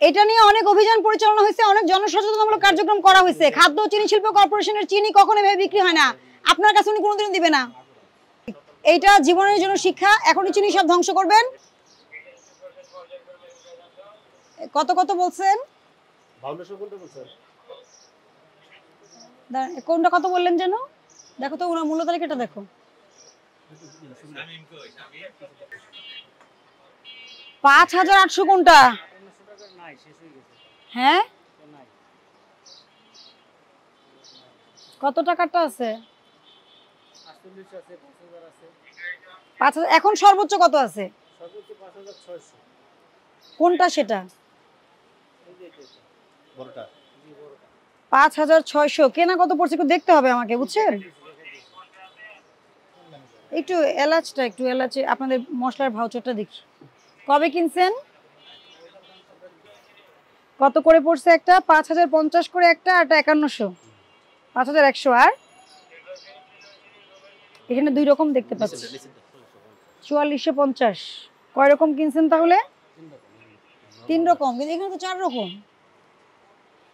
এটা নিয়ে অনেক অভিযান পরিচালনা হয়েছে, অনেক জনসচেতনতামূলক কার্যক্রম করা হয়েছে। খাদ্য ও চিনি শিল্প কর্পোরেশনের চিনি কখনো এভাবে বিক্রি হয় না, আপনার কাছে উনি কোনোদিনও দিবে না। এইটা জীবনের জন্য শিক্ষা। এখনই চিনি সব ধ্বংস করবেন। কত কত বলছেন? কোনটা কত বললেন যেন? দেখো তো ওনার মূল্য তালিকাটা দেখো। 5800 কোনটা? হ্যাঁ, কত টাকাটা আছে? 5000। এখন সর্বোচ্চ কত আছে? কোনটা সেটা? 5600। কেনা কত পড়ছে একটু দেখতে হবে আমাকে, বুঝছেন? একটু এলাচটা, একটু এলাচে আপনাদের মশলার ভাউচারটা দেখি। কবে কিনছেন? কত করে পড়ছে একটা? 5050 করে একটা, আর 5100। 5100। আর এখানে দুই রকম দেখতে পাচ্ছি। 4450। কয় রকম কিনছেন তাহলে? 3 রকম, কিন্তু এখানে তো 4 রকম।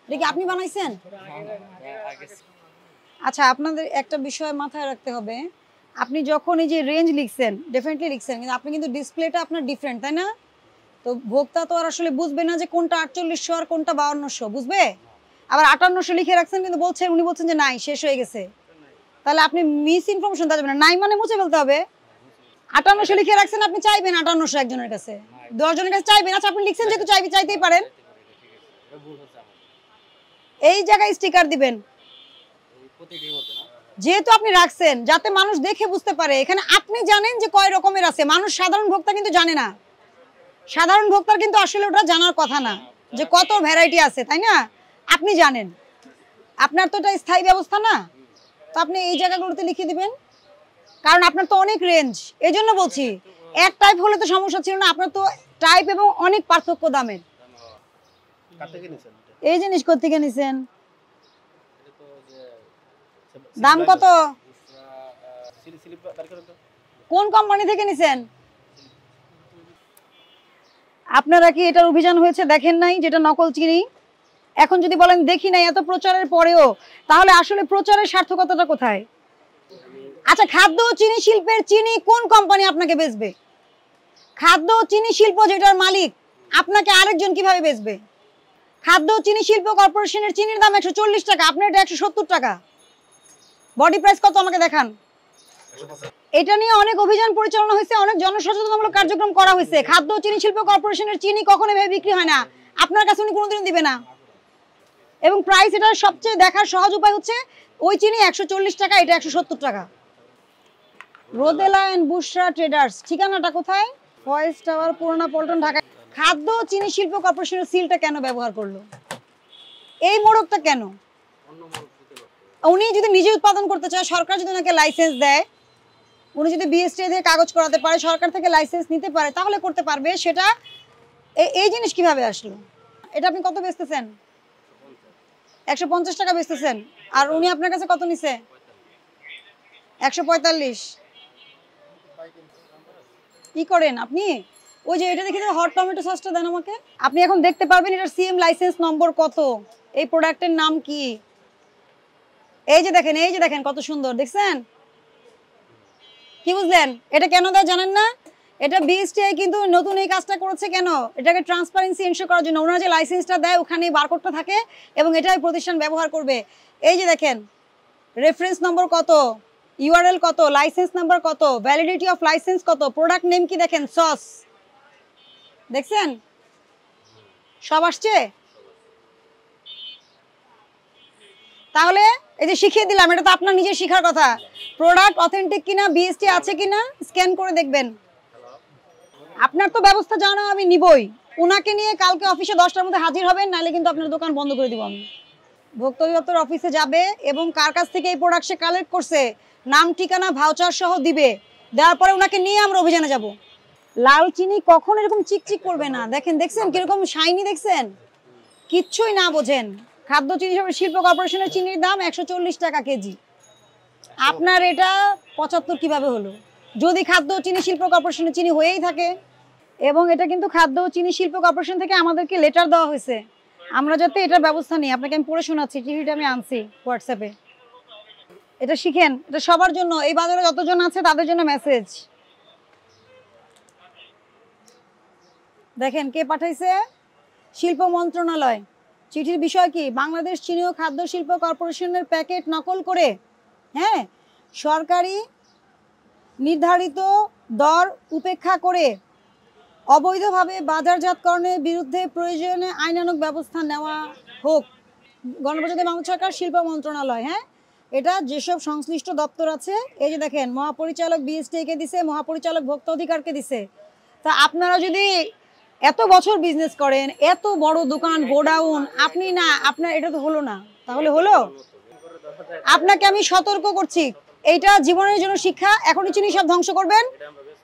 দেখি আপনি বানাইছেন? আচ্ছা, আপনাদের একটা বিষয় মাথায় রাখতে হবে, আপনি যখন এই যে রেঞ্জ লিখছেন, ডেফিনেটলি লিখছেন, কিন্তু আপনি কিন্তু ডিসপ্লেটা আপনার ডিফারেন্ট, তাই না? তো ভোক্তা তো আর আসলে বুঝবে না যে কোনটা 4800 আর কোনটা 5200, বুঝবে? আবার 5800 লিখে রাখছেন, কিন্তু বলছেন, উনি বলছেন যে নাই, শেষ হয়ে গেছে। তাহলে আপনি মিস ইনফরমেশন দেওয়া যাবে না। নাই মানে মুছে ফেলতে হবে। 5800 লিখে রাখছেন, আপনি চাইবেন 5800 একজনের কাছে, 10 জনের কাছে চাইবেন। আচ্ছা, আপনি লিখছেন যেহেতু চাইতেই পারেন। এই জায়গায় স্টিকার দিবেন, যেহেতু আপনি রাখছেন, যাতে মানুষ দেখে বুঝতে পারে। এখানে আপনি জানেন যে কয় রকমের আছে, মানুষ সাধারণ ভোক্তা কিন্তু জানে না। সাধারণ ভোক্তার কিন্তু আসলে ওটা জানার কথা না যে কত ভ্যারাইটি আছে, তাই না? আপনি জানেন, আপনার তো এটা স্থায়ী ব্যবস্থা না, তো আপনি এই জায়গাগুলোতে লিখে দিবেন। কারণ আপনার তো অনেক রেঞ্জ, এই জন্য বলছি। এক টাইপ হলে তো সমস্যা ছিল না, আপনার তো টাইপ এবং অনেক পার্থক্য দামের। এই জিনিস কোথেকে নিছেন? দাম কত? কোন কোম্পানি থেকে নিছেন? আপনারা কি এটার অভিযান হয়েছে দেখেন নাই, যেটা নকল চিনি? এখন যদি বলেন দেখি নাই, এত প্রচারের পরেও, তাহলে আসলে প্রচারের সার্থকতাটা কোথায়? আচ্ছা, খাদ্য ও চিনি শিল্পের চিনি কোন কোম্পানি আপনাকে বেচবে? খাদ্য ও চিনি শিল্প যেটার মালিক, আপনাকে আরেকজন কিভাবে বেচবে? খাদ্য ও চিনি শিল্প কর্পোরেশনের চিনির দাম 140 টাকা, আপনার এটা 170 টাকা। বডি প্রাইস কত আমাকে দেখান। এটা নিয়ে অনেক অভিযান পরিচালনা হয়েছে, অনেক জনসচেতনতামূলক কার্যক্রম করা হয়েছে। খাদ্য ও চিনি শিল্প কর্পোরেশনের চিনি কখনো এভাবে বিক্রি হয় না, আপনার কাছে উনি কোনোদিনও দিবে না। এবং প্রাইস, এটার সবচেয়ে দেখার সহজ উপায় হচ্ছে ওই চিনি 140 টাকা, এটা 170 টাকা। রোদেলা এন্ড বুশরা ট্রেডার্স, ঠিকানাটা কোথায়? ফয়েজ টাওয়ার, পুরানা পল্টন, ঢাকা। খাদ্য ও চিনি শিল্প কর্পোরেশনের সিলটা কেন ব্যবহার করলো? এই মোড়কটা কেন? উনি যদি নিজে উৎপাদন করতে চায়, সরকার যদি ওনাকে লাইসেন্স দেয়, উনি যদি বিএসটি দিয়ে কাগজ করাতে পারে, সরকার থেকে লাইসেন্স নিতে পারে, তাহলে করতে পারবে। সেটা এই জিনিস কিভাবে আসলো? এটা আপনি কত বেচতেছেন? 150 টাকা বেচতেছেন। আর উনি আপনার কাছে কত নিছে? 145। কি করেন আপনি? ওই যে এটা দেখে হট টমেটো সসটা দেন আমাকে। আপনি এখন দেখতে পারবেন এটার সিএম লাইসেন্স নম্বর কত, এই প্রোডাক্টের নাম কি। এই যে দেখেন কত সুন্দর, দেখছেন? কি বুঝলেন? এটা কেন দেয় জানেন না? এটা বিএসটিআই কিন্তু নতুন এই কাজটা করেছে কেন? এটাকে ট্রান্সপারেন্সি এনশিওর করার জন্য। ওনারা যে লাইসেন্সটা দেয়, ওখানে বারকোডটা থাকে এবং এটাই প্রতিষ্ঠান ব্যবহার করবে। এই যে দেখেন, রেফারেন্স নম্বর কত, ইউআরএল কত, লাইসেন্স নাম্বার কত, ভ্যালিডিটি অফ লাইসেন্স কত, প্রোডাক্ট নেম কি দেখেন, সস। দেখছেন? সব আসছে। তাহলে এই যে শিখিয়ে দিলাম, এটা তো আপনার নিজের শেখার কথা। প্রোডাক্ট অথেন্টিক কিনা, বিএসটি আছে কিনা স্ক্যান করে দেখবেন। আপনার তো ব্যবস্থা জানো আমি নিবই। ওনাকে নিয়ে কালকে অফিসে 10টার মধ্যে হাজির হবেন, নাহলে কিন্তু আপনার দোকান বন্ধ করে দিব আমি। ভোক্তা অধিদপ্তর অফিসে যাবে এবং কার কাছ থেকে এই প্রোডাক্ট সে কালেক্ট করছে, নাম, ঠিকানা, ভাউচার সহ দিবে। দেওয়ার পরে ওনাকে নিয়ে আমরা অভিযানে যাব। লাল চিনি কখন এরকম চিকচিক করবে না। দেখছেন কিরকম শাইনি, দেখছেন? কিচ্ছুই না বোঝেন। খাদ্য চিনি শিল্প কর্পোরেশনের চিনির দাম 140 টাকা কেজি, আপনার এটা 75 কিভাবে হলো? যদি খাদ্য চিনি শিল্প কর্পোরেশনের চিনি হয়েই থাকে। এবং এটা কিন্তু খাদ্য ও চিনি শিল্প কর্পোরেশন থেকে আমাদেরকে লেটার দেওয়া হয়েছে, আমরা যাতে এটার ব্যবস্থা নিই। আপনাকে আমি পড়ে শোনাচ্ছি, চিঠিটা আমি আনছি হোয়াটসঅ্যাপে। এটা শিখেন, এটা সবার জন্য, এই বাজারে যতজন আছে তাদের জন্য মেসেজ। দেখেন কে পাঠাইছে, শিল্প মন্ত্রণালয়। চিঠির বিষয় কি, বাংলাদেশ চিনি ও খাদ্য শিল্প কর্পোরেশনের প্যাকেট নকল করে, হ্যাঁ, সরকারি নির্ধারিত দর উপেক্ষা করে অবৈধভাবে বাজারজাতকরণের বিরুদ্ধে প্রয়োজনে আইনানুগ ব্যবস্থা নেওয়া হোক। গণপ্রজাতন্ত্রী বাংলাদেশ সরকার শিল্প মন্ত্রণালয়, হ্যাঁ, এটা যেসব সংশ্লিষ্ট দপ্তর আছে, এই যে দেখেন মহাপরিচালক বিএসটিকে দিছে, মহাপরিচালক ভোক্তা অধিকারকে দিছে। তা আপনারা যদি এত বছর বিজনেস করেন, এত বড় দোকান গোডাউন, আপনি না, আপনার এটা তো হলো না, তাহলে হলো? আপনাকে আমি সতর্ক করছি, এইটা জীবনের জন্য শিক্ষা। এখনই চিনি সব ধ্বংস করবেন,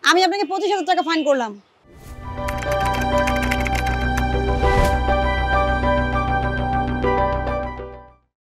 আমি আপনাকে 25,000 টাকা ফাইন করলাম।